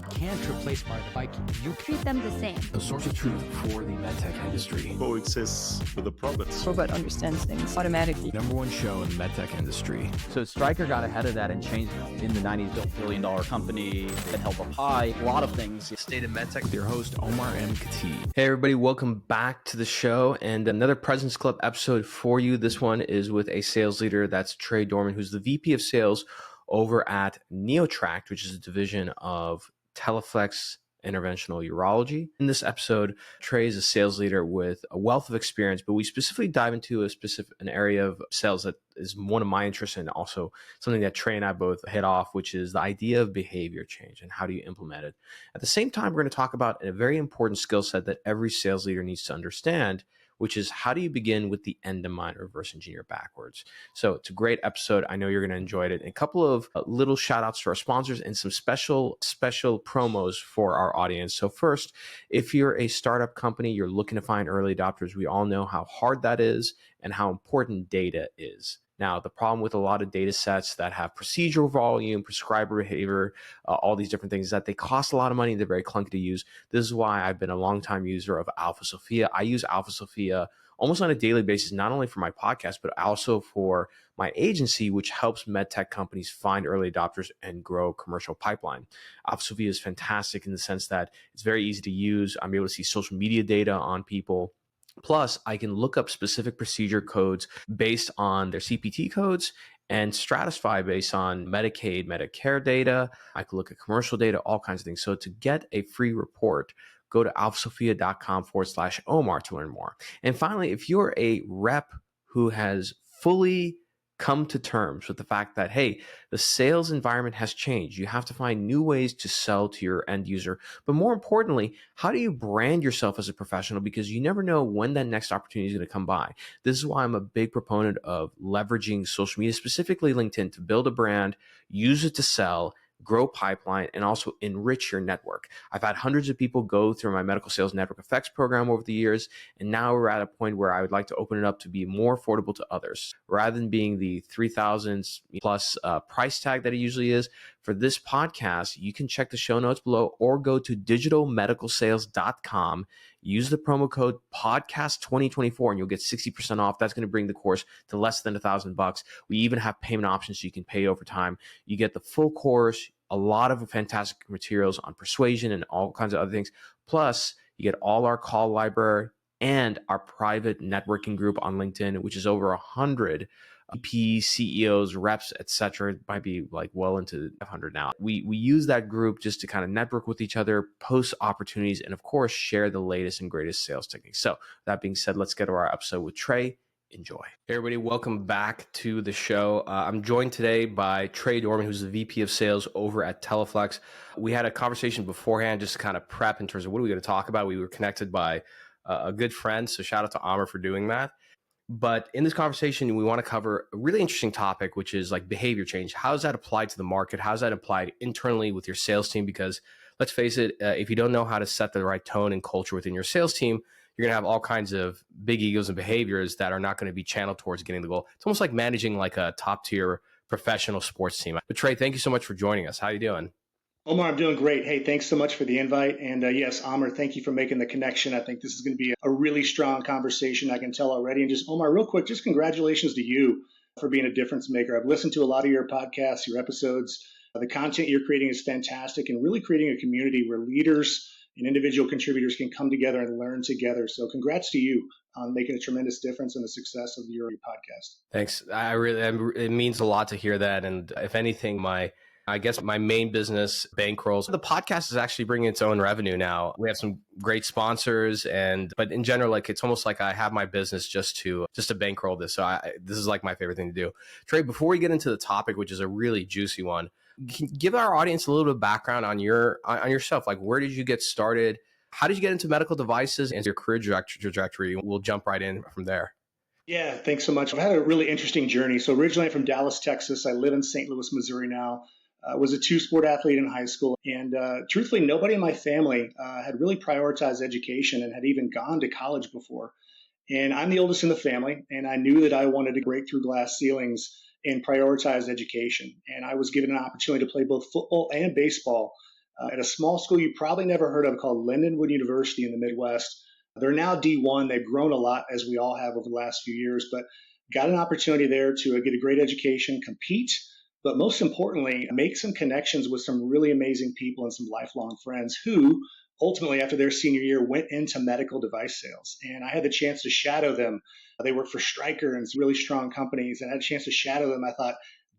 You can't replace part of the Viking. You treat them the same. A source of truth for the medtech industry. Coexists with the prophets. Robot understands things automatically. Number one show in the medtech industry. So Stryker got ahead of that and changed in the 90s, built $1 billion company that held up high, a lot of things. State of MedTech with your host, Omar and Khateeb. Hey everybody, welcome back to the show and another President's Club episode for you. This one is with a sales leader. That's Trey Dorman, who's the VP of sales over at NeoTract, which is a division of Teleflex Interventional Urology. In this episode, Trey is a sales leader with a wealth of experience, but we specifically dive into an area of sales that is one of my interests and also something that Trey and I both hit off, which is the idea of behavior change and how do you implement it. At the same time, we're going to talk about a very important skill set that every sales leader needs to understand, which is how do you begin with the end in mind or reverse engineer backwards. So it's a great episode. I know you're going to enjoy it. And a couple of little shout outs to our sponsors and some special promos for our audience. So first, if you're a startup company, you're looking to find early adopters, we all know how hard that is and how important data is. Now, the problem with a lot of data sets that have procedural volume, prescriber behavior, all these different things is that they cost a lot of money. They're very clunky to use. This is why I've been a longtime user of Alpha Sophia. I use Alpha Sophia almost on a daily basis, not only for my podcast, but also for my agency, which helps medtech companies find early adopters and grow commercial pipeline. Alpha Sophia is fantastic in the sense that it's very easy to use. I'm able to see social media data on people. Plus, I can look up specific procedure codes based on their CPT codes and stratify based on Medicaid, Medicare data. I can look at commercial data, all kinds of things. So to get a free report, go to alphasophia.com/Omar to learn more. And finally, if you're a rep who has fully come to terms with the fact that, hey, the sales environment has changed. You have to find new ways to sell to your end user. But more importantly, how do you brand yourself as a professional? Because you never know when that next opportunity is going to come by. This is why I'm a big proponent of leveraging social media, specifically LinkedIn, to build a brand, use it to sell, grow pipeline, and also enrich your network. I've had hundreds of people go through my medical sales network effects program over the years, and now we're at a point where I would like to open it up to be more affordable to others. Rather than being the $3,000 plus price tag that it usually is, for this podcast, you can check the show notes below or go to digitalmedicalsales.com, use the promo code podcast2024, and you'll get 60% off. That's going to bring the course to less than $1,000. We even have payment options so you can pay over time. You get the full course, a lot of fantastic materials on persuasion and all kinds of other things. Plus, you get all our call library and our private networking group on LinkedIn, which is over 100 VP, CEOs, reps, etc. It might be like well into 500 now. We use that group just to kind of network with each other, post opportunities, and of course, share the latest and greatest sales techniques. So that being said, let's get to our episode with Trey. Enjoy. Hey everybody, welcome back to the show. I'm joined today by Trey Dorman, who's the VP of sales over at Teleflex. We had a conversation beforehand just to kind of prep in terms of what are we going to talk about. We were connected by a good friend, so shout out to Omar for doing that. But in this conversation, we want to cover a really interesting topic, which is like behavior change. How does that apply to the market? How does that apply internally with your sales team? Because let's face it, if you don't know how to set the right tone and culture within your sales team, you're going to have all kinds of big egos and behaviors that are not going to be channeled towards getting the goal. It's almost like managing like a top tier professional sports team. But Trey, thank you so much for joining us. How are you doing? Omar, I'm doing great. Hey, thanks so much for the invite. And yes, Omar, thank you for making the connection. I think this is going to be a really strong conversation. I can tell already. And just, Omar, real quick, just congratulations to you for being a difference maker. I've listened to a lot of your podcasts, your episodes. The content you're creating is fantastic and really creating a community where leaders and individual contributors can come together and learn together. So congrats to you on making a tremendous difference in the success of your podcast. Thanks. It means a lot to hear that. And if anything, I guess my main business bankrolls. The podcast is actually bringing its own revenue now. We have some great sponsors, but in general, like it's almost like I have my business just to bankroll this. So this is like my favorite thing to do. Trey, before we get into the topic, which is a really juicy one, can you give our audience a little bit of background on yourself? Like, where did you get started? How did you get into medical devices and your career trajectory? We'll jump right in from there. Yeah, thanks so much. I've had a really interesting journey. So originally I'm from Dallas, Texas. I live in St. Louis, Missouri now. Was a two-sport athlete in high school. And truthfully, nobody in my family had really prioritized education and had even gone to college before. And I'm the oldest in the family, and I knew that I wanted to break through glass ceilings and prioritize education. And I was given an opportunity to play both football and baseball at a small school you probably never heard of called Lindenwood University in the Midwest. They're now D1. They've grown a lot, as we all have over the last few years, but got an opportunity there to get a great education, compete, but most importantly, make some connections with some really amazing people and some lifelong friends who ultimately, after their senior year, went into medical device sales. And I had the chance to shadow them. They work for Stryker and some really strong companies, and I had a chance to shadow them. I thought,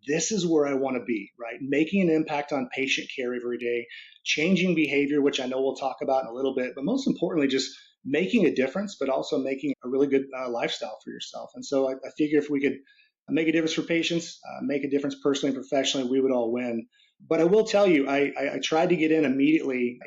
this is where I want to be, right? Making an impact on patient care every day, changing behavior, which I know we'll talk about in a little bit, but most importantly, just making a difference, but also making a really good lifestyle for yourself. And so I figure if we could make a difference for patients, make a difference personally and professionally, we would all win. But I will tell you, I tried to get in immediately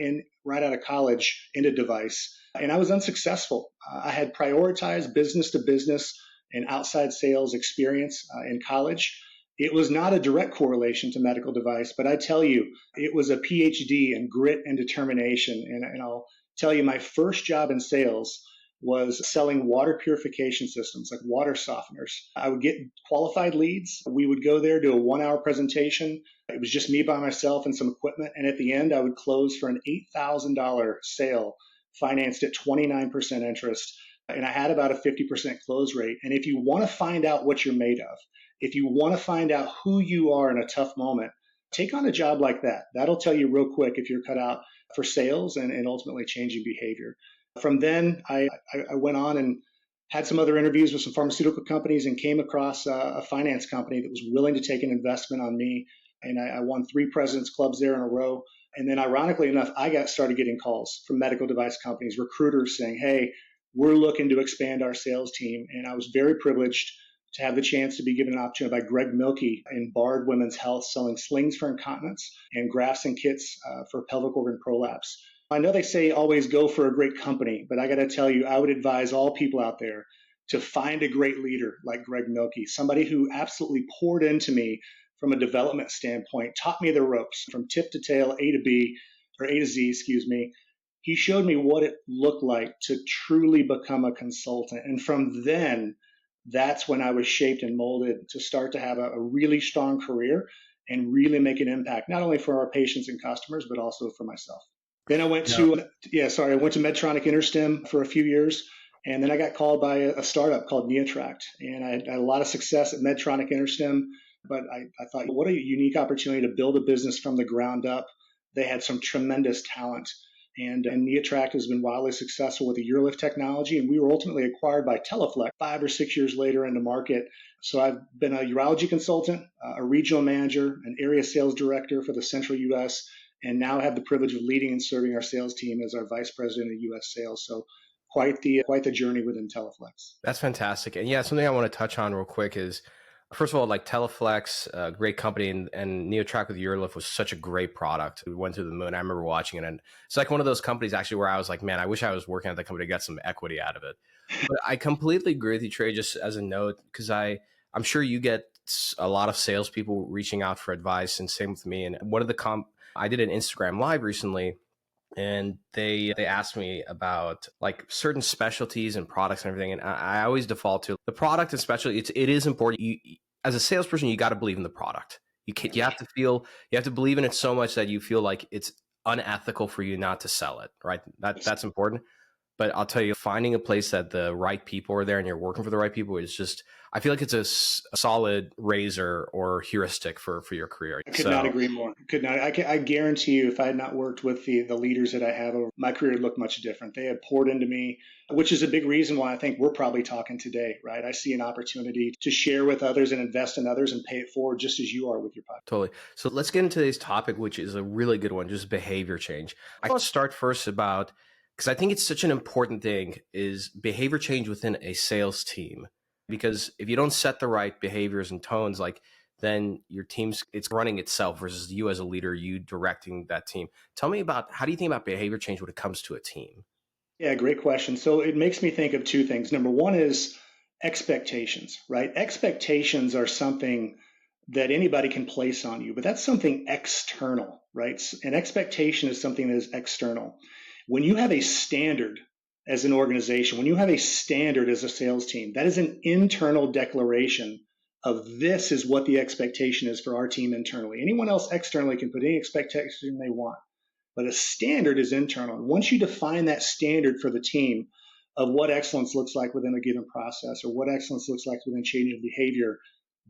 right out of college into device, and I was unsuccessful. I had prioritized business to business and outside sales experience in college. It was not a direct correlation to medical device, but I tell you, it was a PhD in grit and determination. And I'll tell you, my first job in sales was selling water purification systems, like water softeners. I would get qualified leads. We would go there, do a 1-hour presentation. It was just me by myself and some equipment. And at the end, I would close for an $8,000 sale, financed at 29% interest. And I had about a 50% close rate. And if you want to find out what you're made of, if you want to find out who you are in a tough moment, take on a job like that. That'll tell you real quick if you're cut out for sales and ultimately changing behavior. From then, I went on and had some other interviews with some pharmaceutical companies and came across a finance company that was willing to take an investment on me. And I won 3 President's Clubs there in a row. And then ironically enough, I started getting calls from medical device companies, recruiters saying, hey, we're looking to expand our sales team. And I was very privileged to have the chance to be given an opportunity by Greg Milkey in Bard Women's Health, selling slings for incontinence and grafts and kits for pelvic organ prolapse. I know they say always go for a great company, but I got to tell you, I would advise all people out there to find a great leader like Greg Milkey, somebody who absolutely poured into me from a development standpoint, taught me the ropes from tip to tail, A to Z, excuse me. He showed me what it looked like to truly become a consultant. And from then, that's when I was shaped and molded to start to have a really strong career and really make an impact, not only for our patients and customers, but also for myself. Then I went to Medtronic InterStim for a few years. And then I got called by a startup called NeoTract. And I had a lot of success at Medtronic InterStim, but I thought, what a unique opportunity to build a business from the ground up. They had some tremendous talent. And NeoTract has been wildly successful with the UroLift technology. And we were ultimately acquired by Teleflex 5 or 6 years later into market. So I've been a urology consultant, a regional manager, an area sales director for the central U.S., and now have the privilege of leading and serving our sales team as our vice president of U.S. sales. So quite the journey within Teleflex. That's fantastic. And yeah, something I want to touch on real quick is, first of all, like Teleflex, a great company, and NeoTract with UroLift was such a great product. We went to the moon. I remember watching it, and it's like one of those companies actually where I was like, man, I wish I was working at the company to get some equity out of it. But I completely agree with you, Trey, just as a note, because I'm sure you get a lot of salespeople reaching out for advice, and same with me. And one of the I did an Instagram live recently, and they asked me about like certain specialties and products and everything. And I always default to the product and specialty. It is important. You, as a salesperson, you got to believe in the product. You have to believe in it so much that you feel like it's unethical for you not to sell it. Right. That's important. But I'll tell you, finding a place that the right people are there and you're working for the right people is just, I feel like it's a solid razor or heuristic for your career. I could not agree more. I guarantee you, if I had not worked with the leaders that I have, my career would look much different. They have poured into me, which is a big reason why I think we're probably talking today, right? I see an opportunity to share with others and invest in others and pay it forward just as you are with your podcast. Totally. So let's get into today's topic, which is a really good one, just behavior change. I want to start first about, because I think it's such an important thing, is behavior change within a sales team. Because if you don't set the right behaviors and tones, like then your it's running itself versus you as a leader, you directing that team. Tell me about, how do you think about behavior change when it comes to a team? Yeah, great question. So it makes me think of 2 things. Number one is expectations, right? Expectations are something that anybody can place on you, but that's something external, right? An expectation is something that is external. When you have a standard as an organization, when you have a standard as a sales team, that is an internal declaration of this is what the expectation is for our team internally. Anyone else externally can put any expectation they want. But a standard is internal. And once you define that standard for the team of what excellence looks like within a given process or what excellence looks like within changing behavior,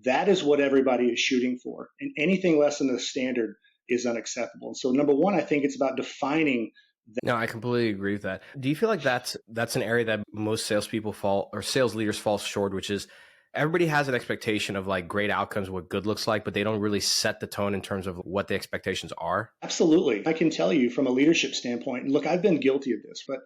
that is what everybody is shooting for. And anything less than the standard is unacceptable. And so number one, I think it's about defining. No, I completely agree with that. Do you feel like that's an area that most salespeople fall or sales leaders fall short, which is everybody has an expectation of like great outcomes, what good looks like, but they don't really set the tone in terms of what the expectations are? Absolutely. I can tell you from a leadership standpoint, and look, I've been guilty of this, but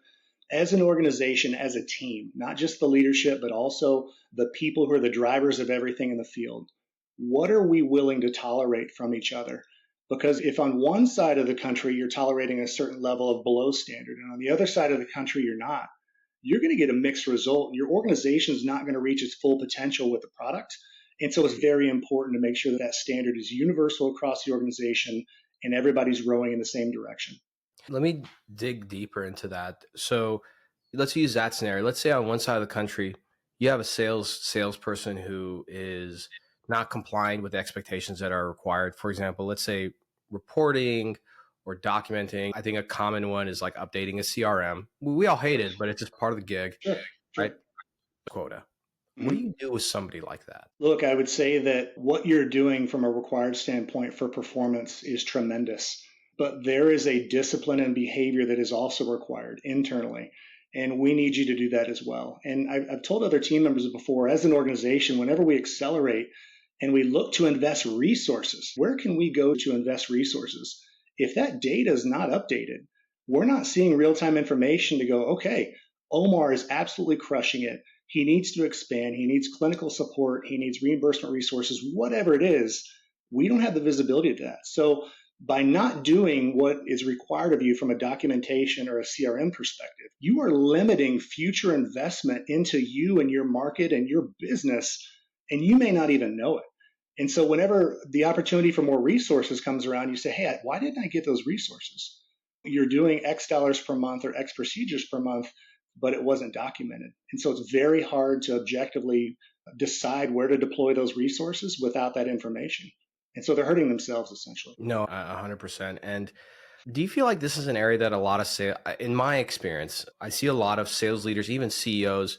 as an organization, as a team, not just the leadership, but also the people who are the drivers of everything in the field, what are we willing to tolerate from each other? Because if on one side of the country you're tolerating a certain level of below standard, and on the other side of the country you're not, you're going to get a mixed result, and your organization is not going to reach its full potential with the product. And so it's very important to make sure that that standard is universal across the organization and everybody's rowing in the same direction. Let me dig deeper into that. So let's use that scenario. Let's say on one side of the country, you have a salesperson who is not complying with the expectations that are required. For example, let's say reporting or documenting. I think a common one is like updating a CRM. We all hate it, but it's just part of the gig, right? Quota. What do you do with somebody like that? Look, I would say that what you're doing from a required standpoint for performance is tremendous, but there is a discipline and behavior that is also required internally. And we need you to do that as well. And I've told other team members before, as an organization, whenever we accelerate and we look to invest resources, where can we go to invest resources? If that data is not updated, we're not seeing real-time information to go, okay, Omar is absolutely crushing it. He needs to expand. He needs clinical support. He needs reimbursement resources, whatever it is. We don't have the visibility to that. So by not doing what is required of you from a documentation or a CRM perspective, you are limiting future investment into you and your market and your business, and you may not even know it. And so whenever the opportunity for more resources comes around, you say, hey, why didn't I get those resources? You're doing X dollars per month or X procedures per month, but it wasn't documented. And so it's very hard to objectively decide where to deploy those resources without that information. And so they're hurting themselves essentially. No, 100%. And do you feel like this is an area that a lot of in my experience, I see a lot of sales leaders, even CEOs,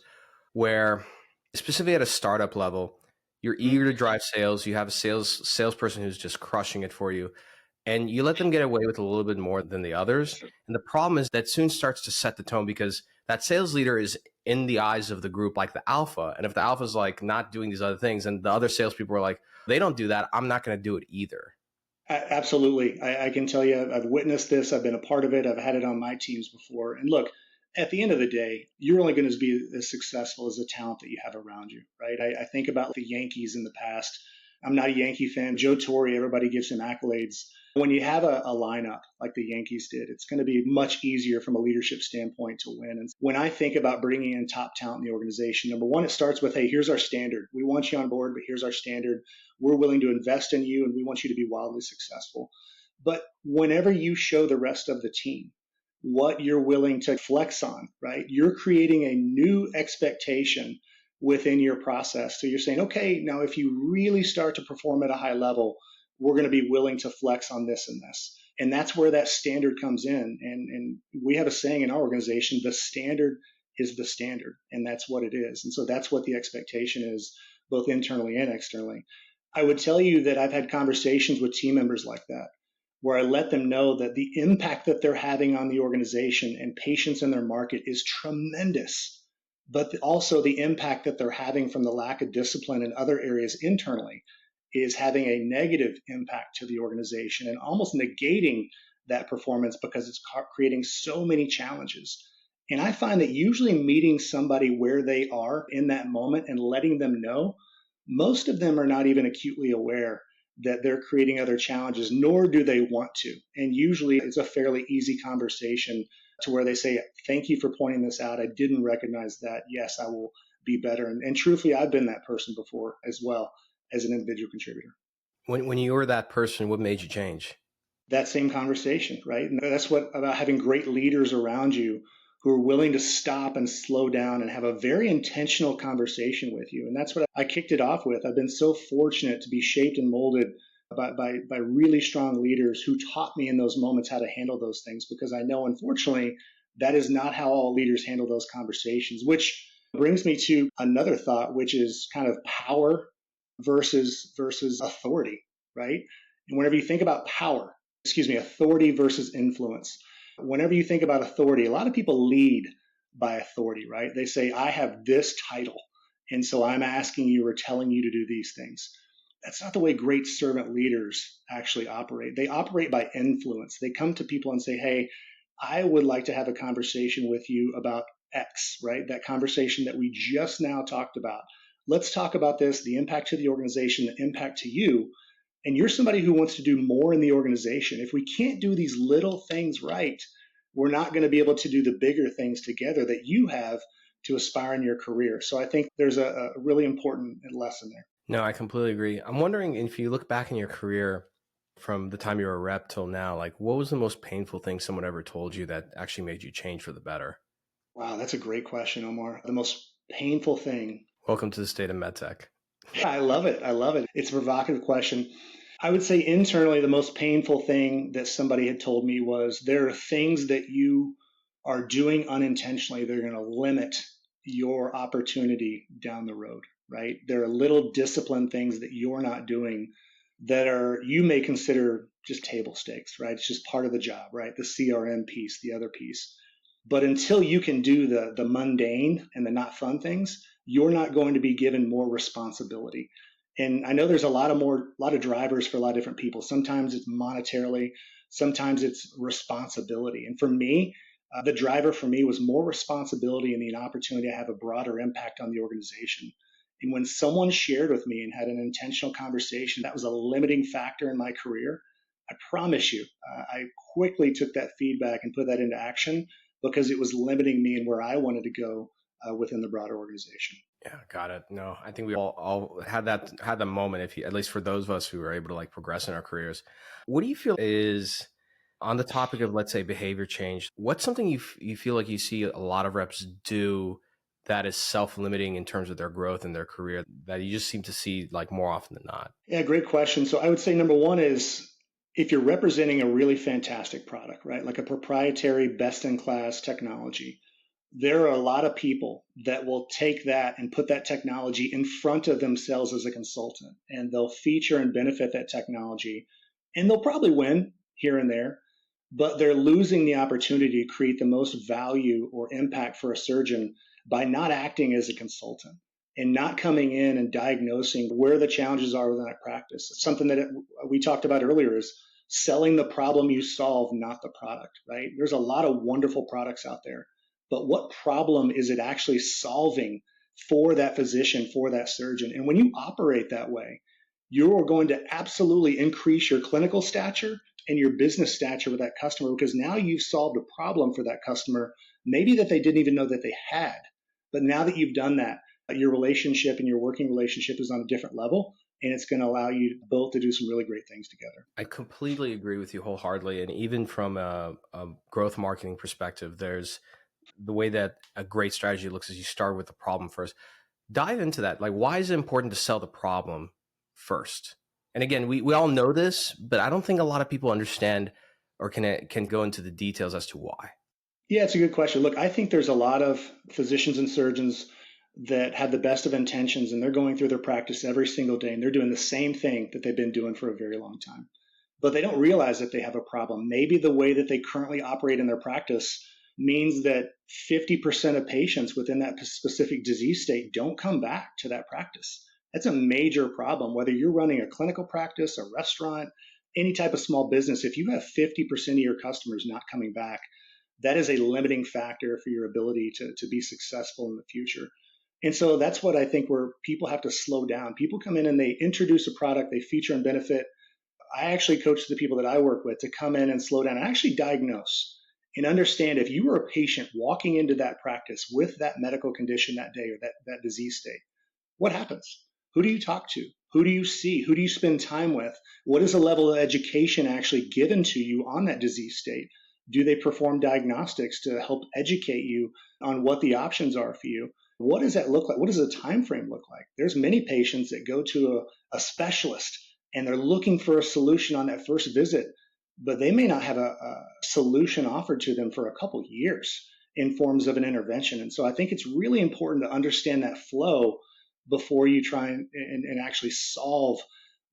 where specifically at a startup level, you're eager to drive sales. You have a salesperson who's just crushing it for you, and you let them get away with a little bit more than the others. And the problem is that soon starts to set the tone because that sales leader is in the eyes of the group like the alpha. And if the alpha is like not doing these other things, and the other salespeople are like, they don't do that, I'm not going to do it either. Absolutely. I can tell you, I've witnessed this. I've been a part of it. I've had it on my teams before. And look, at the end of the day, you're only going to be as successful as the talent that you have around you, right? I think about the Yankees in the past. I'm not a Yankee fan. Joe Torre, everybody gives him accolades. When you have a lineup like the Yankees did, it's going to be much easier from a leadership standpoint to win. And when I think about bringing in top talent in the organization, number one, it starts with, hey, here's our standard. We want you on board, but here's our standard. We're willing to invest in you, and we want you to be wildly successful. But whenever you show the rest of the team what you're willing to flex on, right, you're creating a new expectation within your process. So you're saying, okay, now if you really start to perform at a high level, we're going to be willing to flex on this and this. And that's where that standard comes in. And we have a saying in our organization, the standard is the standard. And that's what it is. And so that's what the expectation is, both internally and externally. I would tell you that I've had conversations with team members like that, where I let them know that the impact that they're having on the organization and patients in their market is tremendous, but also the impact that they're having from the lack of discipline in other areas internally is having a negative impact to the organization and almost negating that performance because it's creating so many challenges. And I find that usually meeting somebody where they are in that moment and letting them know, most of them are not even acutely aware that they're creating other challenges, nor do they want to. And usually it's a fairly easy conversation to where they say, thank you for pointing this out. I didn't recognize that. Yes, I will be better. And truthfully, I've been that person before as well as an individual contributor. When you were that person, what made you change? That same conversation, right? And that's what about having great leaders around you who are willing to stop and slow down and have a very intentional conversation with you. And that's what I kicked it off with. I've been so fortunate to be shaped and molded by really strong leaders who taught me in those moments how to handle those things, because I know, unfortunately, that is not how all leaders handle those conversations, which brings me to another thought, which is kind of power versus authority, right? And whenever you think about authority versus influence, whenever you think about authority, a lot of people lead by authority, right? They say, I have this title, and so I'm asking you or telling you to do these things. That's not the way great servant leaders actually operate. They operate by influence. They come to people and say, hey, I would like to have a conversation with you about X, right? That conversation that we just now talked about. Let's talk about this, the impact to the organization, the impact to you. And you're somebody who wants to do more in the organization. If we can't do these little things right, we're not going to be able to do the bigger things together that you have to aspire in your career. So I think there's a really important lesson there. No, I completely agree. I'm wondering if you look back in your career from the time you were a rep till now, like what was the most painful thing someone ever told you that actually made you change for the better? Wow, that's a great question, Omar. The most painful thing. Welcome to the State of MedTech. I love it. It's a provocative question. I would say internally, the most painful thing that somebody had told me was there are things that you are doing unintentionally. They're going to limit your opportunity down the road, right? There are little discipline things that you're not doing that you may consider just table stakes, right? It's just part of the job, right? The CRM piece, the other piece. But until you can do the mundane and the not fun things, you're not going to be given more responsibility. And I know there's a lot of drivers for a lot of different people. Sometimes it's monetarily, sometimes it's responsibility. And for me, the driver for me was more responsibility and the opportunity to have a broader impact on the organization. And when someone shared with me and had an intentional conversation, that was a limiting factor in my career. I promise you, I quickly took that feedback and put that into action because it was limiting me and where I wanted to go within the broader organization. Yeah, got it. No, I think we all had the moment, at least for those of us who were able to like progress in our careers. What do you feel is on the topic of, let's say, behavior change? What's something you feel like you see a lot of reps do that is self-limiting in terms of their growth in their career that you just seem to see like more often than not? Yeah, great question. So I would say number one is if you're representing a really fantastic product, right? Like a proprietary best-in-class technology, there are a lot of people that will take that and put that technology in front of themselves as a consultant, and they'll feature and benefit that technology, and they'll probably win here and there, but they're losing the opportunity to create the most value or impact for a surgeon by not acting as a consultant and not coming in and diagnosing where the challenges are within that practice. Something that we talked about earlier is selling the problem you solve, not the product, right? There's a lot of wonderful products out there, but what problem is it actually solving for that physician, for that surgeon? And when you operate that way, you're going to absolutely increase your clinical stature and your business stature with that customer, because now you've solved a problem for that customer, maybe that they didn't even know that they had. But now that you've done that, your relationship and your working relationship is on a different level, and it's going to allow you both to do some really great things together. I completely agree with you wholeheartedly. And even from a growth marketing perspective, there's the way that a great strategy looks is you start with the problem first. Dive into that. Like, why is it important to sell the problem first? And again, we all know this, but I don't think a lot of people understand or can go into the details as to why. Yeah, it's a good question. Look, I think there's a lot of physicians and surgeons that have the best of intentions, and they're going through their practice every single day, and they're doing the same thing that they've been doing for a very long time. But they don't realize that they have a problem. Maybe the way that they currently operate in their practice means that 50% of patients within that specific disease state don't come back to that practice. That's a major problem. Whether you're running a clinical practice, a restaurant, any type of small business, if you have 50% of your customers not coming back, that is a limiting factor for your ability to be successful in the future. And so that's what I think where people have to slow down. People come in and they introduce a product, they feature and benefit. I actually coach the people that I work with to come in and slow down and actually diagnose and understand if you were a patient walking into that practice with that medical condition that day or that disease state, what happens? Who do you talk to? Who do you see? Who do you spend time with? What is the level of education actually given to you on that disease state? Do they perform diagnostics to help educate you on what the options are for you? What does that look like? What does the time frame look like? There's many patients that go to a specialist and they're looking for a solution on that first visit, but they may not have a solution offered to them for a couple years in forms of an intervention. And so I think it's really important to understand that flow before you try and actually solve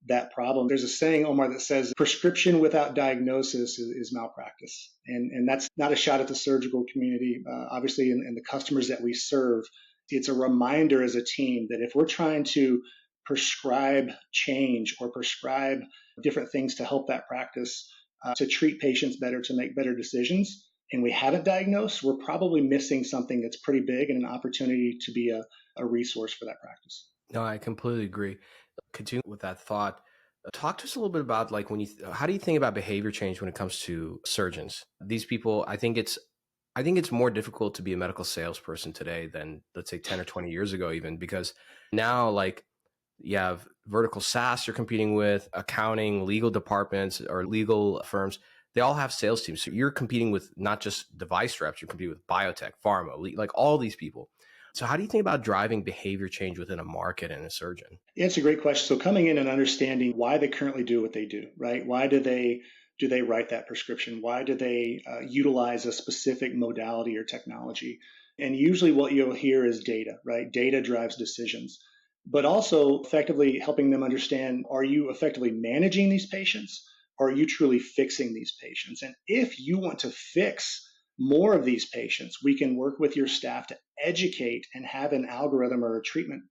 that problem. There's a saying, Omar, that says prescription without diagnosis is malpractice. And that's not a shot at the surgical community, obviously, and the customers that we serve. It's a reminder as a team that if we're trying to prescribe change or prescribe different things to help that practice, to treat patients better, to make better decisions, and we haven't diagnosed, we're probably missing something that's pretty big and an opportunity to be a resource for that practice. No, I completely agree. Continue with that thought. Talk to us a little bit about like how do you think about behavior change when it comes to surgeons? These people, I think it's more difficult to be a medical salesperson today than, let's say, 10 or 20 years ago, even, because now, like, you have vertical SaaS you're competing with, accounting, legal departments or legal firms. They all have sales teams. So you're competing with not just device reps, you're competing with biotech, pharma, like all these people. So how do you think about driving behavior change within a market and a surgeon? Yeah, it's a great question. So coming in and understanding why they currently do what they do, right? Why do they write that prescription? Why do they utilize a specific modality or technology? And usually what you'll hear is data, right? Data drives decisions, but also effectively helping them understand, are you effectively managing these patients? Or are you truly fixing these patients? And if you want to fix more of these patients, we can work with your staff to educate and have an algorithm or a treatment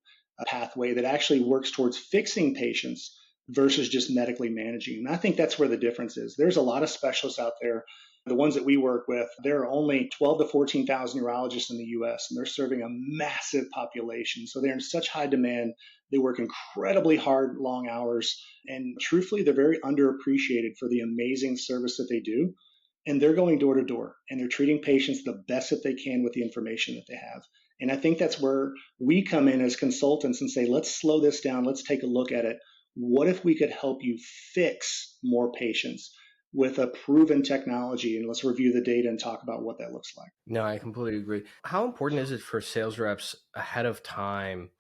pathway that actually works towards fixing patients versus just medically managing. And I think that's where the difference is. There's a lot of specialists out there. The ones that we work with, there are only 12 to 14,000 urologists in the US, and they're serving a massive population. So they're in such high demand. They work incredibly hard, long hours. And truthfully, they're very underappreciated for the amazing service that they do. And they're going door to door, and they're treating patients the best that they can with the information that they have. And I think that's where we come in as consultants and say, let's slow this down. Let's take a look at it. What if we could help you fix more patients with a proven technology? And let's review the data and talk about what that looks like. No, I completely agree. How important is it for sales reps ahead of time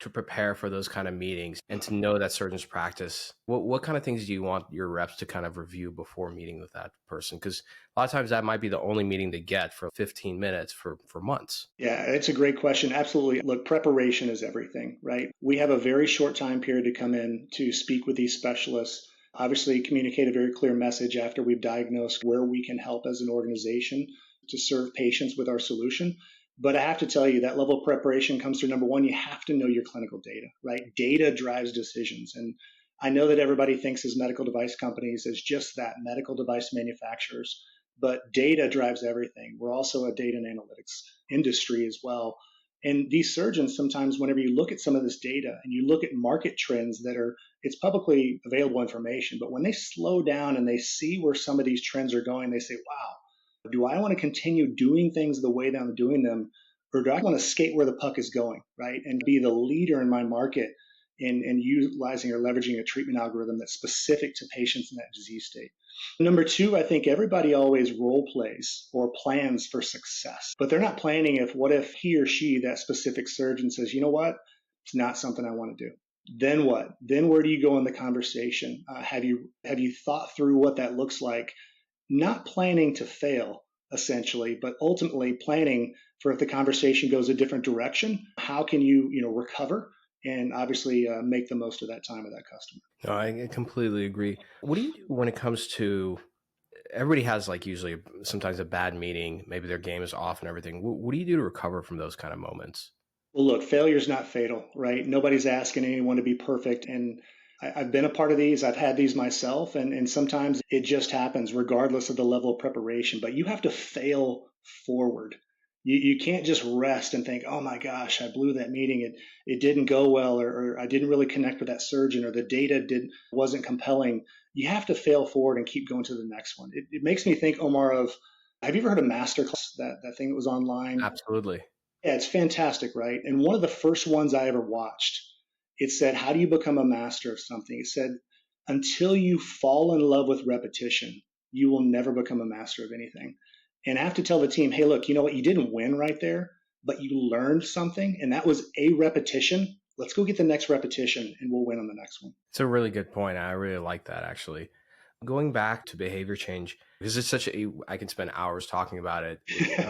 to prepare for those kind of meetings and to know that surgeon's practice? What kind of things do you want your reps to kind of review before meeting with that person? Because a lot of times that might be the only meeting they get for 15 minutes for months. Yeah, it's a great question. Absolutely. Look, preparation is everything, right? We have a very short time period to come in to speak with these specialists. Obviously, communicate a very clear message after we've diagnosed where we can help as an organization to serve patients with our solution. But I have to tell you that level of preparation comes through, number one, you have to know your clinical data, right? Data drives decisions. And I know that everybody thinks as medical device companies as just that, medical device manufacturers, but data drives everything. We're also a data and analytics industry as well. And these surgeons, sometimes whenever you look at some of this data and you look at market trends it's publicly available information, but when they slow down and they see where some of these trends are going, they say, wow, do I want to continue doing things the way that I'm doing them, or do I want to skate where the puck is going, right? And be the leader in my market in utilizing or leveraging a treatment algorithm that's specific to patients in that disease state. Number two, I think everybody always role plays or plans for success, but they're not planning what if he or she, that specific surgeon, says, you know what, it's not something I want to do. Then what? Then where do you go in the conversation? Have you thought through what that looks like? Not planning to fail, essentially, but ultimately planning for if the conversation goes a different direction, how can you, recover and obviously make the most of that time with that customer. No, I completely agree. What do you do when it comes to, everybody has like usually sometimes a bad meeting, maybe their game is off and everything. What do you do to recover from those kind of moments? Well, look, failure is not fatal, right? Nobody's asking anyone to be perfect. And I've been a part of these. I've had these myself. And sometimes it just happens regardless of the level of preparation. But you have to fail forward. You can't just rest and think, oh my gosh, I blew that meeting. It didn't go well, or I didn't really connect with that surgeon, or the data wasn't compelling. You have to fail forward and keep going to the next one. It makes me think, Omar, have you ever heard of Masterclass, that thing that was online? Absolutely. Yeah, it's fantastic, right? And one of the first ones I ever watched, it said, how do you become a master of something? It said, until you fall in love with repetition, you will never become a master of anything. And I have to tell the team, hey, look, you know what? You didn't win right there, but you learned something. And that was a repetition let's go get the next repetition and we'll win on the next one. It's a really good point. I really like that, actually. Going back to behavior change, because it's I can spend hours talking about it.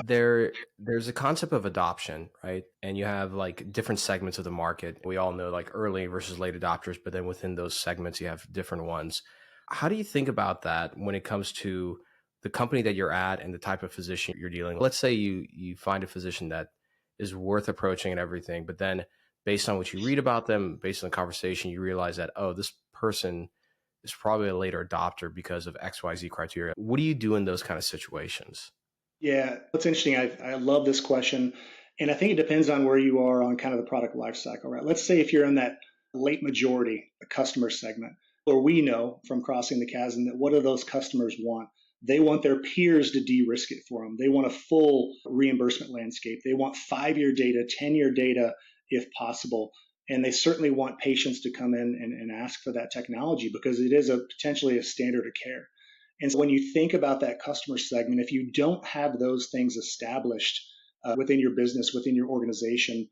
There's a concept of adoption, right? And you have like different segments of the market. We all know like early versus late adopters, but then within those segments, you have different ones. How do you think about that when it comes to the company that you're at and the type of physician you're dealing with? Let's say you find a physician that is worth approaching and everything, but then based on what you read about them, based on the conversation, you realize that, oh, this person is probably a later adopter because of XYZ criteria. What do you do in those kind of situations? Yeah, it's interesting. I love this question. And I think it depends on where you are on kind of the product life cycle, right? Let's say if you're in that late majority, the customer segment, or we know from crossing the chasm that what do those customers want? They want their peers to de-risk it for them. They want a full reimbursement landscape. They want 5-year data, 10-year data if possible. And they certainly want patients to come in and ask for that technology because it is potentially a standard of care. And so when you think about that customer segment, if you don't have those things established within your business, within your organization,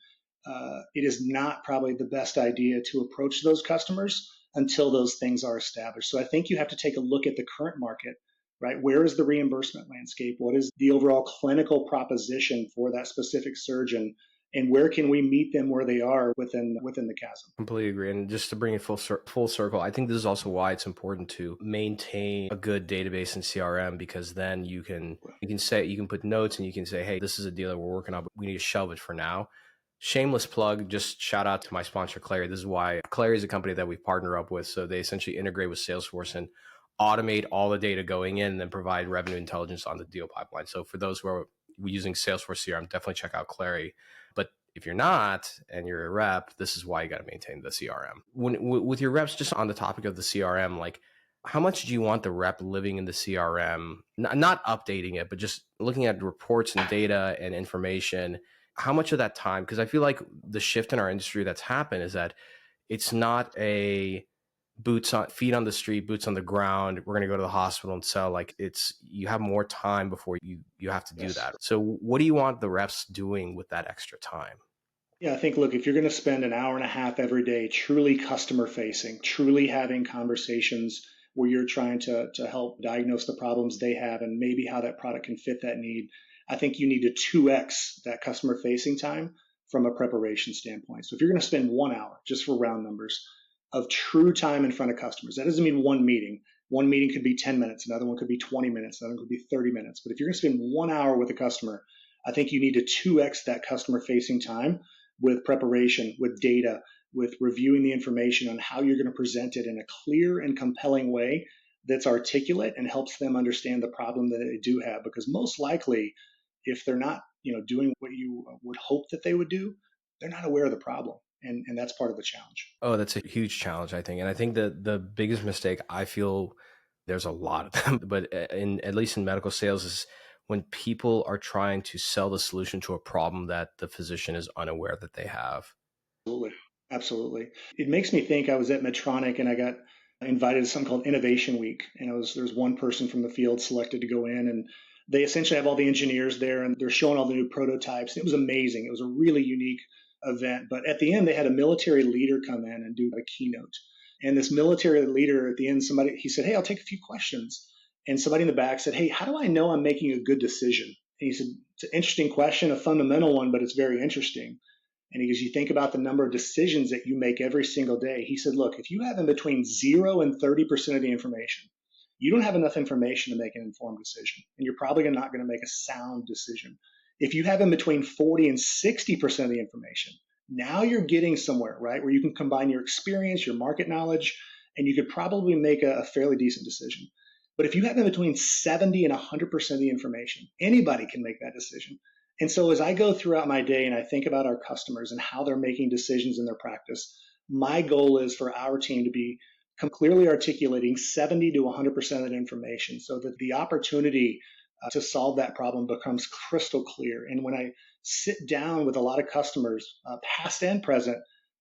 it is not probably the best idea to approach those customers until those things are established. So I think you have to take a look at the current market, right? Where is the reimbursement landscape? What is the overall clinical proposition for that specific surgeon? And where can we meet them where they are within the chasm? Completely agree. And just to bring it full circle, I think this is also why it's important to maintain a good database in CRM, because then you can put notes and you can say, hey, this is a deal that we're working on, but we need to shelve it for now. Shameless plug, just shout out to my sponsor, Clary. This is why Clary is a company that we partner up with. So they essentially integrate with Salesforce and automate all the data going in and then provide revenue intelligence on the deal pipeline. So for those who are using Salesforce CRM, definitely check out Clary. But if you're not and you're a rep, this is why you got to maintain the CRM. With your reps, just on the topic of the CRM, like how much do you want the rep living in the CRM, not updating it, but just looking at reports and data and information? How much of that time? Because I feel like the shift in our industry that's happened is that it's not a feet on the street, boots on the ground. We're going to go to the hospital and sell. Like you have more time before you have to do that. So what do you want the reps doing with that extra time? Yeah, I think, look, if you're going to spend an hour and a half every day truly customer facing, truly having conversations where you're trying to help diagnose the problems they have and maybe how that product can fit that need, I think you need to 2x that customer facing time from a preparation standpoint. So if you're going to spend 1 hour, just for round numbers, of true time in front of customers, that doesn't mean one meeting. One meeting could be 10 minutes, another one could be 20 minutes, another one could be 30 minutes. But if you're going to spend 1 hour with a customer, I think you need to 2x that customer facing time with preparation, with data, with reviewing the information on how you're going to present it in a clear and compelling way that's articulate and helps them understand the problem that they do have. Because most likely, if they're not, doing what you would hope that they would do, they're not aware of the problem. And that's part of the challenge. Oh, that's a huge challenge, I think. And I think that the biggest mistake, I feel there's a lot of them, but at least in medical sales, is when people are trying to sell the solution to a problem that the physician is unaware that they have. Absolutely. It makes me think, I was at Medtronic and I got invited to something called Innovation Week. And there's one person from the field selected to go in, and they essentially have all the engineers there and they're showing all the new prototypes. It was amazing. It was a really unique event. But at the end, they had a military leader come in and do a keynote. And this military leader at the end, he said, hey, I'll take a few questions. And somebody in the back said, hey, how do I know I'm making a good decision? And he said, it's an interesting question, a fundamental one, but it's very interesting. And he goes, you think about the number of decisions that you make every single day. He said, look, if you have in between 0 and 30% of the information, you don't have enough information to make an informed decision. And you're probably not going to make a sound decision. If you have in between 40 and 60% of the information, now you're getting somewhere, right? Where you can combine your experience, your market knowledge, and you could probably make a fairly decent decision. But if you have in between 70 and 100% of the information, anybody can make that decision. And so as I go throughout my day and I think about our customers and how they're making decisions in their practice, my goal is for our team to be clearly articulating 70 to 100% of that information so that the opportunity to solve that problem becomes crystal clear. And when I sit down with a lot of customers, past and present,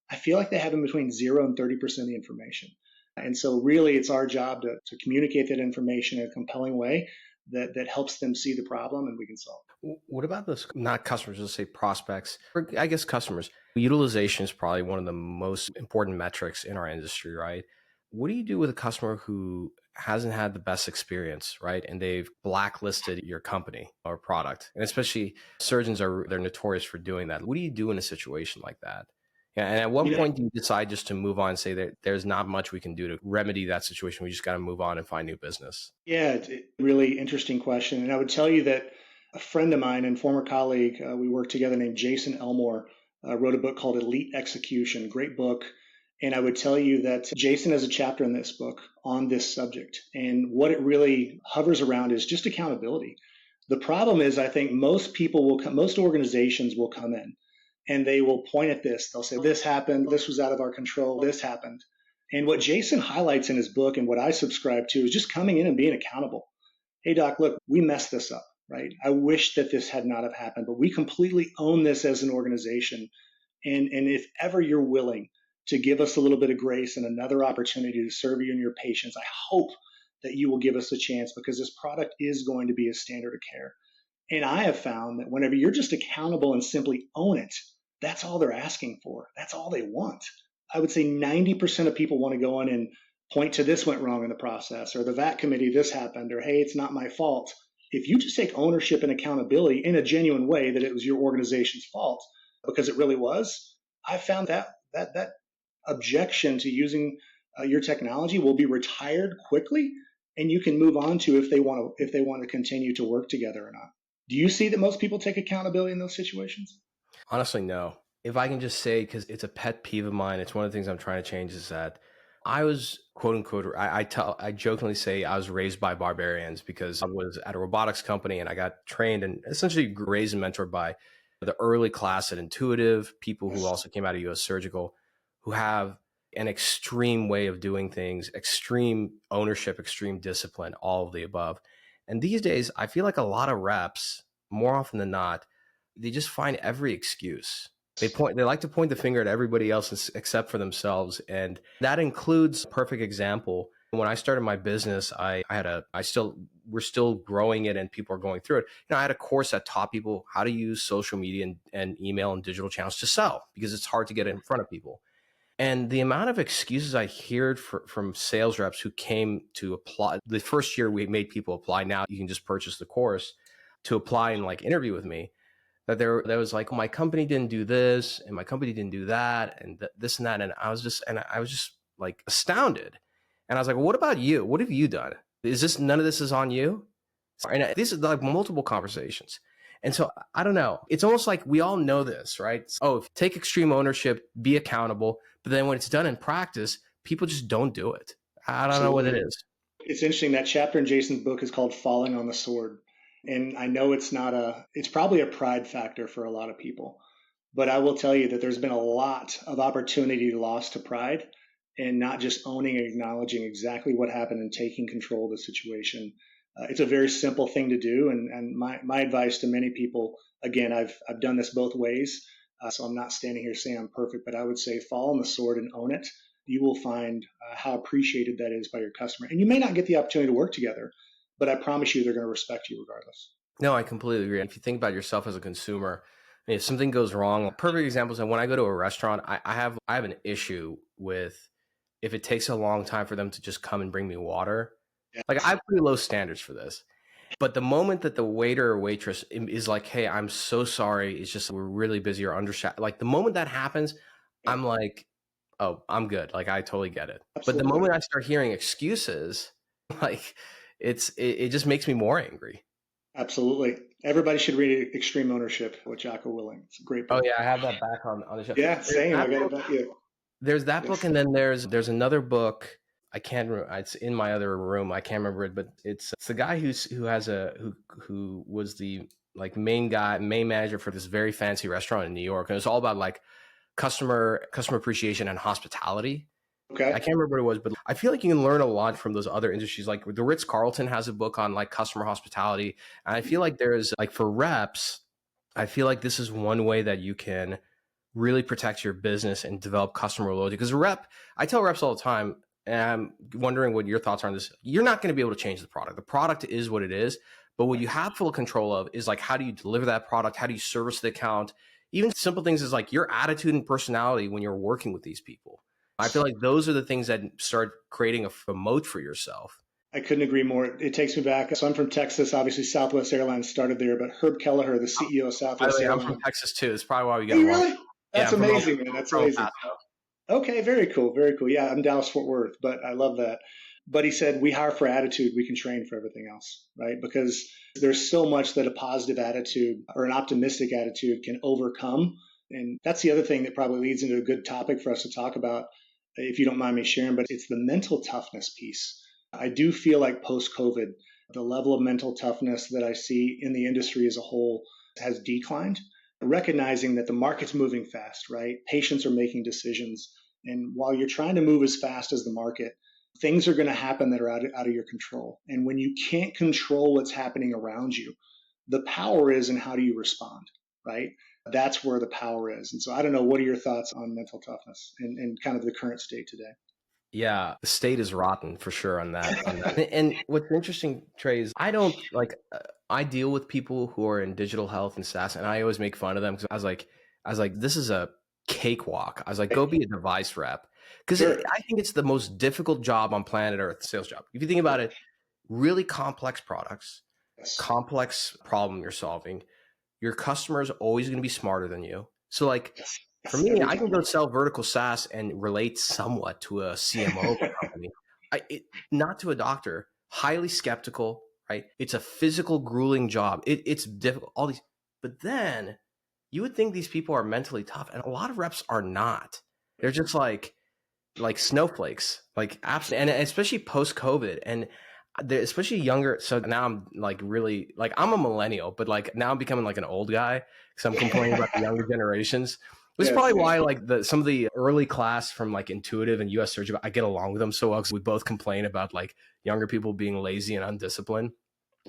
I feel like they have in between 0 and 30% of the information. And so really it's our job to communicate that information in a compelling way that helps them see the problem and we can solve. What about those, not customers, let's say prospects, or I guess customers? Utilization is probably one of the most important metrics in our industry, right? What do you do with a customer who hasn't had the best experience, right? And they've blacklisted your company or product. And especially surgeons they're notorious for doing that. What do you do in a situation like that? Yeah, and at what point do you decide just to move on and say that there's not much we can do to remedy that situation? We just got to move on and find new business. Yeah, it's a really interesting question. And I would tell you that a friend of mine and former colleague, we worked together, named Jason Elmore, wrote a book called Elite Execution, great book. And I would tell you that Jason has a chapter in this book on this subject. And what it really hovers around is just accountability. The problem is, I think most organizations will come in and they will point at this. They'll say, this happened, this was out of our control, this happened. And what Jason highlights in his book and what I subscribe to is just coming in and being accountable. Hey, doc, look, we messed this up, right? I wish that this had not have happened, but we completely own this as an organization. And if ever you're willing to give us a little bit of grace and another opportunity to serve you and your patients, I hope that you will give us a chance, because this product is going to be a standard of care. And I have found that whenever you're just accountable and simply own it, that's all they're asking for. That's all they want. I would say 90% of people want to go in and point to this went wrong in the process, or the VAT committee, this happened, or hey, it's not my fault. If you just take ownership and accountability in a genuine way that it was your organization's fault, because it really was, I found that objection to using your technology will be retired quickly, and you can move on to if they want to continue to work together or not. Do you see that most people take accountability in those situations? Honestly, no. If I can just say, because it's a pet peeve of mine, it's one of the things I'm trying to change, is that I was, quote unquote, I jokingly say I was raised by barbarians, because I was at a robotics company and I got trained and essentially raised and mentored by the early class at Intuitive, people who also came out of US Surgical, who have an extreme way of doing things, extreme ownership, extreme discipline, all of the above. And these days, I feel like a lot of reps, more often than not, they just find every excuse. They like to point the finger at everybody else except for themselves. And that includes a perfect example. When I started my business, we're still growing it and people are going through it. I had a course that taught people how to use social media and email and digital channels to sell, because it's hard to get in front of people. And the amount of excuses I heard from sales reps who came to apply, the first year we made people apply, now you can just purchase the course to apply and like interview with me, that there was like, my company didn't do this and my company didn't do that and this and that. And I was just like astounded. And I was like, well, what about you? What have you done? None of this is on you? And these are like multiple conversations. And so I don't know. It's almost like we all know this, right? Oh, take extreme ownership, be accountable. But then when it's done in practice, people just don't do it. I don't know what it is. It's interesting. That chapter in Jason's book is called Falling on the Sword. And I know it's probably a pride factor for a lot of people. But I will tell you that there's been a lot of opportunity lost to pride, and not just owning and acknowledging exactly what happened and taking control of the situation. It's a very simple thing to do. And my advice to many people, again, I've done this both ways. So I'm not standing here saying I'm perfect, but I would say fall on the sword and own it. You will find how appreciated that is by your customer. And you may not get the opportunity to work together, but I promise you they're going to respect you regardless. No, I completely agree. If you think about yourself as a consumer, if something goes wrong, perfect example is that when I go to a restaurant, I have an issue with if it takes a long time for them to just come and bring me water. Yes. Like I have pretty low standards for this. But the moment that the waiter or waitress is like, hey, I'm so sorry, it's just we're really busy or understaffed. Like the moment that happens, I'm like, oh, I'm good. Like I totally get it. Absolutely. But the moment I start hearing excuses, like it just makes me more angry. Absolutely. Everybody should read Extreme Ownership with Jocko Willing. It's a great book. Oh yeah, I have that back on the show. Yeah, same. I got it back here. There's that book, and then there's another book. I can't remember. It's in my other room. I can't remember it, but it's the guy who was the like main manager for this very fancy restaurant in New York, and it's all about like customer appreciation and hospitality. Okay. I can't remember what it was, but I feel like you can learn a lot from those other industries. Like the Ritz-Carlton has a book on like customer hospitality. And I feel like there's like for reps, I feel like this is one way that you can really protect your business and develop customer loyalty. Because I tell reps all the time, and I'm wondering what your thoughts are on this. You're not going to be able to change the product. The product is what it is. But what you have full control of is like, how do you deliver that product? How do you service the account? Even simple things is like your attitude and personality when you're working with these people. I feel like those are the things that start creating a moat for yourself. I couldn't agree more. It takes me back. So I'm from Texas. Obviously, Southwest Airlines started there, but Herb Kelleher, the CEO of Southwest Airlines. I'm from Texas too. That's probably why we got Are you along. really? That's amazing, man. That's amazing. Okay, very cool. Very cool. Yeah, I'm Dallas Fort Worth, but I love that. But he said, we hire for attitude, we can train for everything else, right? Because there's so much that a positive attitude or an optimistic attitude can overcome. And that's the other thing that probably leads into a good topic for us to talk about, if you don't mind me sharing, but it's the mental toughness piece. I do feel like post-COVID, the level of mental toughness that I see in the industry as a whole has declined, recognizing that the market's moving fast, right? Patients are making decisions. And while you're trying to move as fast as the market, things are going to happen that are out of your control. And when you can't control what's happening around you, the power is in how do you respond, right? That's where the power is. And so I don't know, what are your thoughts on mental toughness and kind of the current state today? Yeah, the state is rotten for sure on that. And what's interesting, Trey, is I deal with people who are in digital health and SaaS, and I always make fun of them because I was like, this is a cakewalk. I was like, go be a device rep. Because Sure. I think it's the most difficult job on planet Earth, sales job. If you think about it, really complex products, Yes. complex problem you're solving. Your customer is always going to be smarter than you. So like Yes. for me, I can go sell vertical SaaS and relate somewhat to a CMO of a company, not to a doctor. Highly skeptical, right? It's a physical, grueling job. It's difficult. All these, but then you would think these people are mentally tough, and a lot of reps are not. They're just like snowflakes, like absolutely, and especially post COVID, and they're especially younger. So now I'm like really like I'm a millennial, but like now I'm becoming like an old guy because I'm complaining about the younger generations. This is probably why like some of the early class from like Intuitive and US Surgical, I get along with them so well because we both complain about like younger people being lazy and undisciplined.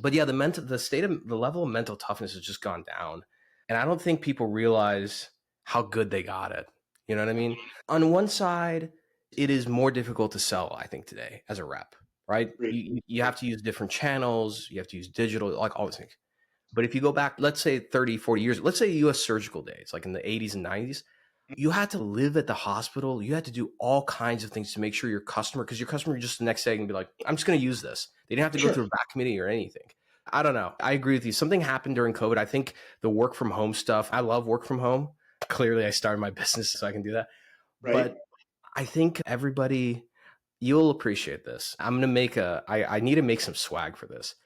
But yeah, the level of mental toughness has just gone down. And I don't think people realize how good they got it. You know what I mean? On one side, it is more difficult to sell, I think, today as a rep, right? You have to use different channels. You have to use digital, like all these things. But if you go back, let's say 30, 40 years, let's say US surgical days, like in the 80s and 90s, you had to live at the hospital. You had to do all kinds of things to make sure your customer, because your customer just the next day can be like, I'm just going to use this. They didn't have to go through a back committee or anything. I don't know. I agree with you. Something happened during COVID. I think the work from home stuff, I love work from home. Clearly, I started my business so I can do that. Right. But I think everybody, you'll appreciate this. I'm going to I need to make some swag for this.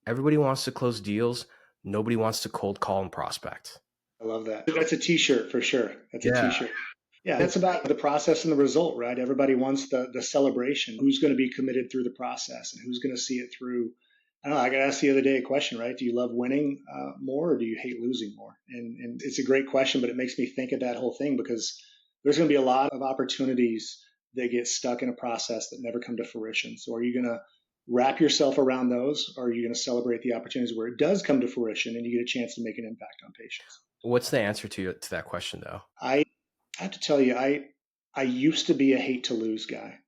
Everybody wants to close deals. Nobody wants to cold call and prospect. I love that. That's a t-shirt for sure. That's a t-shirt. Yeah, that's about the process and the result, right? Everybody wants the celebration. Who's going to be committed through the process and who's going to see it through? I don't know. I got asked the other day a question, right? Do you love winning more or do you hate losing more? And it's a great question, but it makes me think of that whole thing because there's going to be a lot of opportunities that get stuck in a process that never come to fruition. So are you going to wrap yourself around those, or are you going to celebrate the opportunities where it does come to fruition and you get a chance to make an impact on patients? What's the answer to that question, though? I have to tell you, I used to be a hate to lose guy,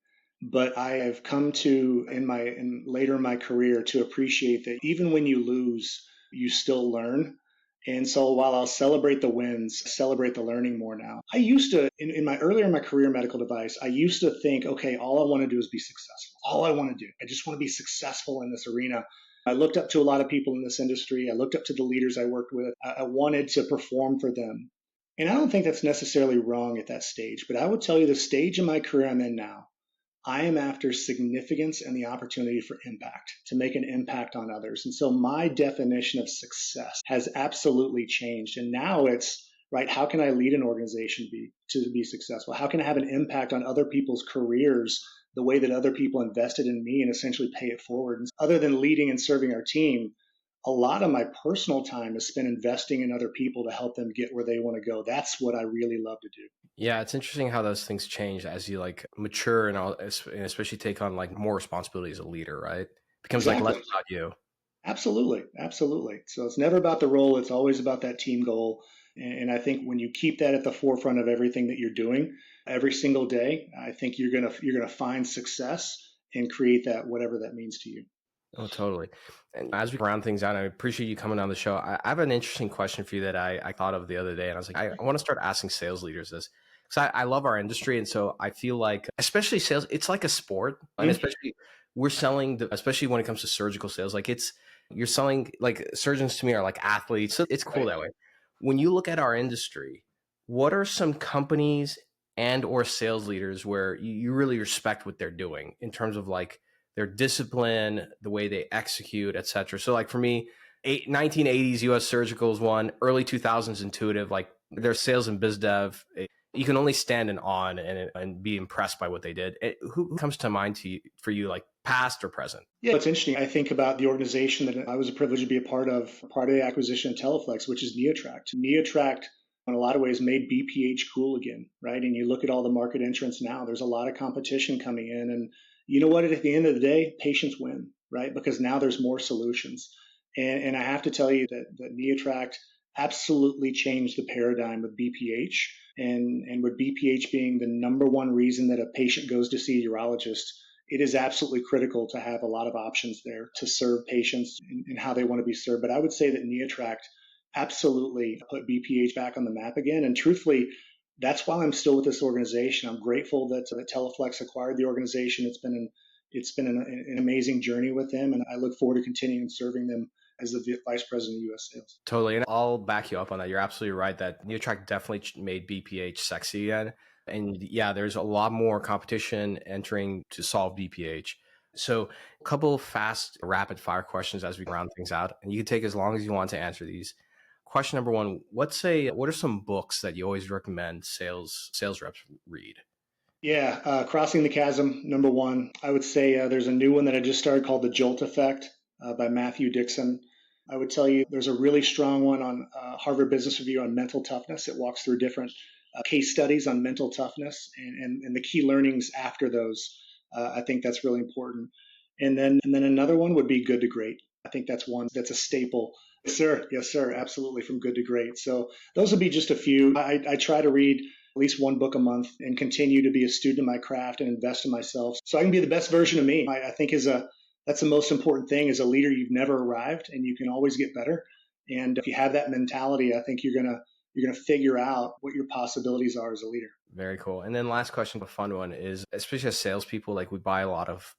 but I have come to later in my career to appreciate that even when you lose, you still learn. And so while I'll celebrate the wins, celebrate the learning more now. I used to, earlier in my career medical device, I used to think, okay, all I want to do is be successful. All I want to do. I just want to be successful in this arena. I looked up to a lot of people in this industry. I looked up to the leaders I worked with. I wanted to perform for them. And I don't think that's necessarily wrong at that stage. But I would tell you the stage in my career I'm in now, I am after significance and the opportunity for impact, to make an impact on others. And so my definition of success has absolutely changed. And now it's, right, how can I lead an organization to be successful? How can I have an impact on other people's careers the way that other people invested in me and essentially pay it forward? And other than leading and serving our team, a lot of my personal time is spent investing in other people to help them get where they want to go. That's what I really love to do. Yeah, it's interesting how those things change as you like mature and especially take on like more responsibility as a leader, right? It becomes like less about you. Absolutely. Absolutely. So it's never about the role. It's always about that team goal. And I think when you keep that at the forefront of everything that you're doing every single day, I think you're gonna find success and create that, whatever that means to you. Oh, totally. And as we round things out, I appreciate you coming on the show. I have an interesting question for you that I thought of the other day. And I was like, I want to start asking sales leaders this. Because I love our industry. And so I feel like, especially sales, it's like a sport. And especially we're selling, especially when it comes to surgical sales, like you're selling, like surgeons to me are like athletes. So it's cool that way. When you look at our industry, what are some companies and or sales leaders where you really respect what they're doing in terms of like their discipline, the way they execute, et cetera? So like for me, 1980s US Surgical is one, early 2000s Intuitive, like their sales and biz dev, you can only stand in awe and be impressed by what they did. Who comes to mind for you, like past or present? Yeah, it's interesting. I think about the organization that I was privileged to be a part of the acquisition of Teleflex, which is NeoTract. NeoTract, in a lot of ways, made BPH cool again, right? And you look at all the market entrants now, there's a lot of competition coming in. And you know what? At the end of the day, patients win, right? Because now there's more solutions. And I have to tell you that NeoTract absolutely changed the paradigm with BPH. And with BPH being the number one reason that a patient goes to see a urologist, it is absolutely critical to have a lot of options there to serve patients and how they want to be served. But I would say that NeoTract absolutely put BPH back on the map again. And truthfully, that's why I'm still with this organization. I'm grateful that Teleflex acquired the organization. It's been an amazing journey with them, and I look forward to continuing serving them as the vice president of U.S. sales. Totally. And I'll back you up on that. You're absolutely right that NeoTract definitely made BPH sexy again. And yeah, there's a lot more competition entering to solve BPH. So a couple fast rapid fire questions as we round things out. And you can take as long as you want to answer these. Question number one, what are some books that you always recommend sales reps read? Yeah, Crossing the Chasm, number one. I would say there's a new one that I just started called The Jolt Effect by Matthew Dixon. I would tell you there's a really strong one on Harvard Business Review on mental toughness. It walks through different case studies on mental toughness and the key learnings after those. I think that's really important. And then another one would be Good to Great. I think that's one that's a staple. Yes, sir. Absolutely. From Good to Great. So those would be just a few. I try to read at least one book a month and continue to be a student of my craft and invest in myself so I can be the best version of me. I think that's the most important thing. As a leader, you've never arrived and you can always get better. And if you have that mentality, I think you're gonna figure out what your possibilities are as a leader. Very cool. And then last question, a fun one is, especially as salespeople, like we buy a lot of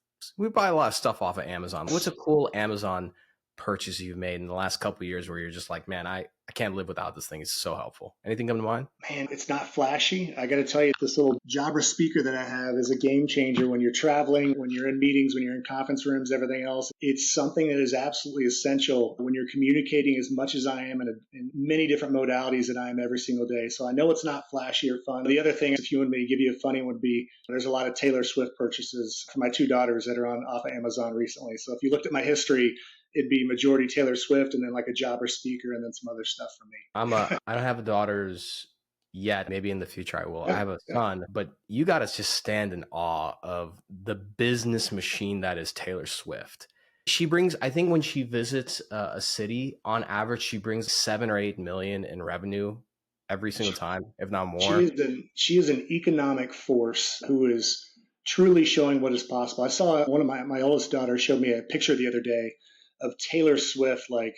stuff off of Amazon. What's a cool Amazon purchase you've made in the last couple of years where you're just like, man, I can't live without this thing. It's so helpful. Anything come to mind? Man, it's not flashy. I got to tell you, this little jobber speaker that I have is a game changer when you're traveling, when you're in meetings, when you're in conference rooms, everything else. It's something that is absolutely essential when you're communicating as much as I am in many different modalities that I am every single day. So I know it's not flashy or fun. The other thing, if you want me to give you a funny one, would be there's a lot of Taylor Swift purchases for my two daughters that are off of Amazon recently. So if you looked at my history, it'd be majority Taylor Swift and then like a jobber speaker and then some other stuff for me. I don't have daughters yet. Maybe in the future I will. Yeah, I have a son, but you got to just stand in awe of the business machine that is Taylor Swift. She brings, I think when she visits a city, on average, she brings 7 or 8 million in revenue every single time, if not more. She is an economic force who is truly showing what is possible. I saw one of my oldest daughters showed me a picture the other day of Taylor Swift like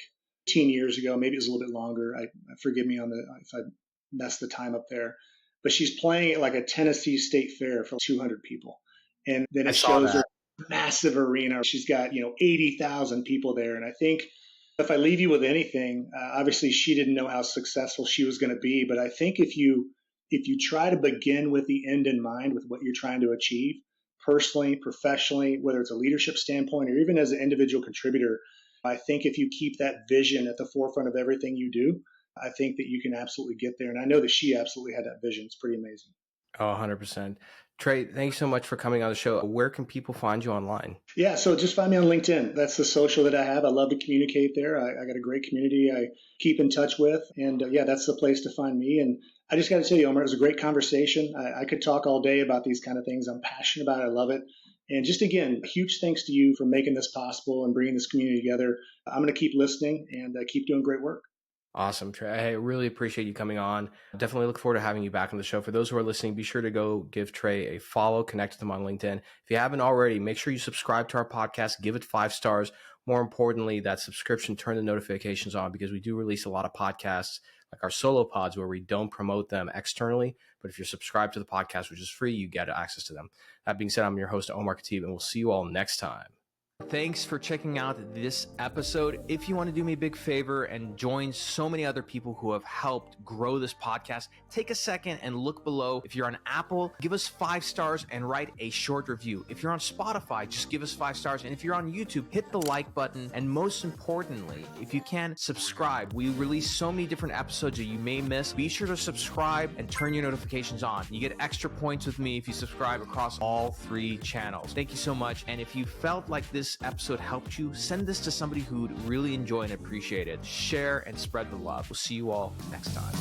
15 years ago. Maybe it was a little bit longer. Forgive me if I messed the time up there. But she's playing at like a Tennessee State Fair for 200 people. And then it shows her massive arena. She's got, 80,000 people there. And I think if I leave you with anything, obviously she didn't know how successful she was going to be. But I think if you try to begin with the end in mind with what you're trying to achieve, personally, professionally, whether it's a leadership standpoint or even as an individual contributor, I think if you keep that vision at the forefront of everything you do, I think that you can absolutely get there. And I know that she absolutely had that vision. It's pretty amazing. Oh, 100%. Trey, thanks so much for coming on the show. Where can people find you online? Yeah, so just find me on LinkedIn. That's the social that I have. I love to communicate there. I got a great community I keep in touch with. And that's the place to find me. And I just got to tell you, Omar, it was a great conversation. I could talk all day about these kind of things. I'm passionate about it. I love it. And just again, huge thanks to you for making this possible and bringing this community together. I'm going to keep listening and keep doing great work. Awesome, Trey. I really appreciate you coming on. Definitely look forward to having you back on the show. For those who are listening, be sure to go give Trey a follow, connect with him on LinkedIn. If you haven't already, make sure you subscribe to our podcast, give it 5 stars. More importantly, that subscription, turn the notifications on, because we do release a lot of podcasts like our solo pods where we don't promote them externally. But if you're subscribed to the podcast, which is free, you get access to them. That being said, I'm your host, Omar Khateeb, and we'll see you all next time. Thanks for checking out this episode. If you want to do me a big favor and join so many other people who have helped grow this podcast, take a second and look below. If you're on Apple, give us 5 stars and write a short review. If you're on Spotify, just give us 5 stars. And if you're on YouTube, hit the like button. And most importantly, if you can, subscribe. We release so many different episodes that you may miss. Be sure to subscribe and turn your notifications on. You get extra points with me if you subscribe across all 3 channels. Thank you so much. And if you felt like this episode helped you, send this to somebody who'd really enjoy and appreciate it. Share and spread the love. We'll see you all next time.